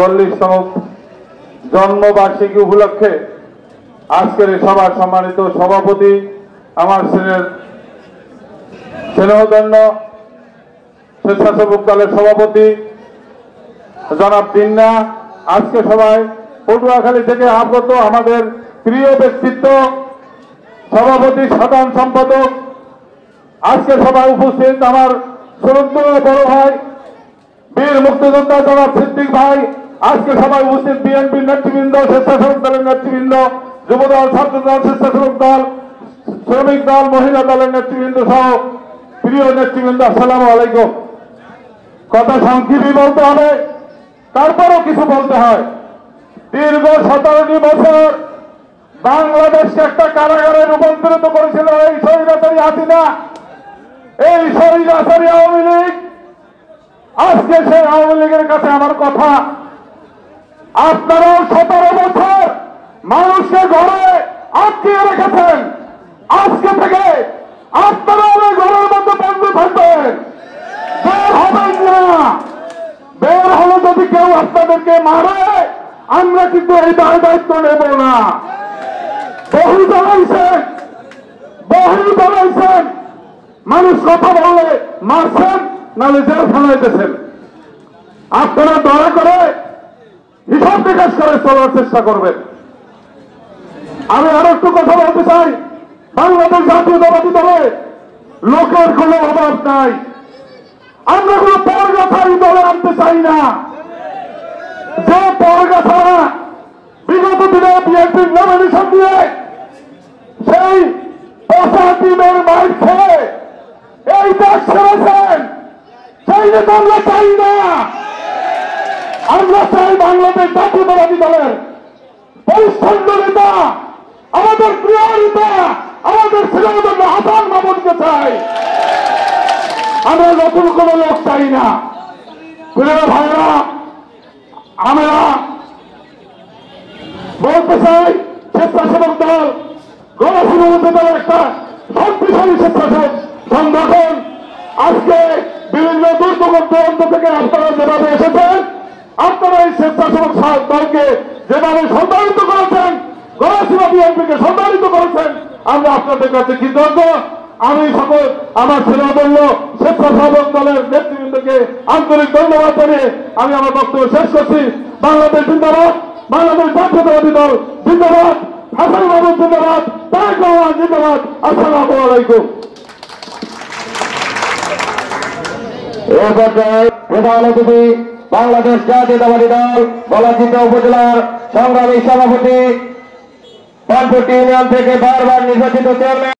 44তম জন্মবার্ষিকী উপলক্ষে আজকের এই সভার সম্মানিত সভাপতি, আমার স্নেহধন্য স্বেচ্ছাসেবক দলের সভাপতি জনাব জিন্না, আজকে সভায় পটুয়াখালী থেকে আগত আমাদের প্রিয় ব্যক্তিত্ব সভাপতি সাধারণ সম্পাদক, আজকে সভায় উপস্থিত আমার শ্রদ্ধেয় বড় ভাই বীর মুক্তিযোদ্ধা জনাব সিদ্দিক ভাই, আজকে সভায় উপস্থিত বিএনপির নেতৃবৃন্দ, স্বেচ্ছাসেবক দলের নেতৃবৃন্দ, যুবদল, ছাত্রদল, স্বেচ্ছাসেবক দল, শ্রমিক দল, মহিলা দলের নেতৃবৃন্দ সহ প্রিয় নেতৃবৃন্দ, আসসালামু আলাইকুম। কথা সংক্ষেপে বলতে হবে, তারপরও কিছু বলতে হয়। দীর্ঘ 17টি বছর বাংলাদেশকে একটা কারাগারে রূপান্তরিত করেছিল এই স্বৈরাচারী হাসিনা, এই স্বৈরাচারী আওয়ামী লীগ। আজকে সেই আওয়ামী লীগের কাছে আমার কথা, আপনারাও 17 বছর মানুষকে ঘরে আটকিয়ে রেখেছেন। আজকে থেকে আপনারাও ওই ঘরের মধ্যে বন্ধ থাকবেন, বের হবেন না। বের হলে যদি কেউ আপনাদেরকে মারে, আমরা কিন্তু এই দায়িত্ব নেব না। বহু জ্বালাইছেন, মানুষ কথা বললে মারছেন, নাহলে জেলখানায় দিয়েছেন। আপনারা দয়া করে হিসাব নিকাশ করে চলার চেষ্টা করবেন। আমি আরো একটু কথা বলতে চাই, বাংলাদেশ জাতীয়তাবাদী দলে লোকের কোনো অভাব নাই। আমরা কোনো পরগাথারি দলে আনতে চাই না, যে পরগাথারা বিগত দিনে বিএনপির নমিনেশন দিয়ে সেই পচা টিমের মাইর খেয়ে এই দেশ ছেড়েছেন, সেই নেতা আমরা চাই না। আমরা চাই বাংলাদেশ জাতীয়তাবাদী দলের পরিচ্ছন্ন নেতা, আমাদের প্রিয় নেতা, আমাদের ছেলেদের হাসান মামুনকে চাই। আমরা নতুন কোন লোক চাই না। প্রিয় ভাইরা, আমরা বলতে চাই, স্বেচ্ছাসেবক দল গণসংহতি দলের একটা শক্তিশালী স্বেচ্ছাসেবক সংগঠন। আজকে বিভিন্ন দুর্গন্ত থেকে আপনারা যেভাবে এসেছেন, আপনারা এই স্বেচ্ছাসেবক দলকে যেভাবে সম্মানিত করেছেন, গণসংহতি বিএনপিকে সম্মানিত করেছেন, আমরা আপনাদের কাছে কৃতজ্ঞ। আমি সকল আমার সেনাবল্য স্বেচ্ছাসেবক দলের নেতৃবৃন্দকে আন্তরিক ধন্যবাদ জানিয়ে আমি আমার বক্তব্য শেষ করছি। বাংলাদেশ জিন্দাবাদ, বাংলাদেশ জাতীয়তাবাদী দল জিন্দাবাদ, হাসান মাহমুদ জিন্দাবাদ, তারেক রহমান জিন্দাবাদ। আসসালামু আলাইকুম। এ পর্যায়ে প্রধান অতিথি বাংলাদেশ জাতীয়তাবাদী দল বলাচিত্র উপজেলার সংগ্রামী সভাপতি পানপুর ইউনিয়ন থেকে বারবার নির্বাচিত চেয়ারম্যান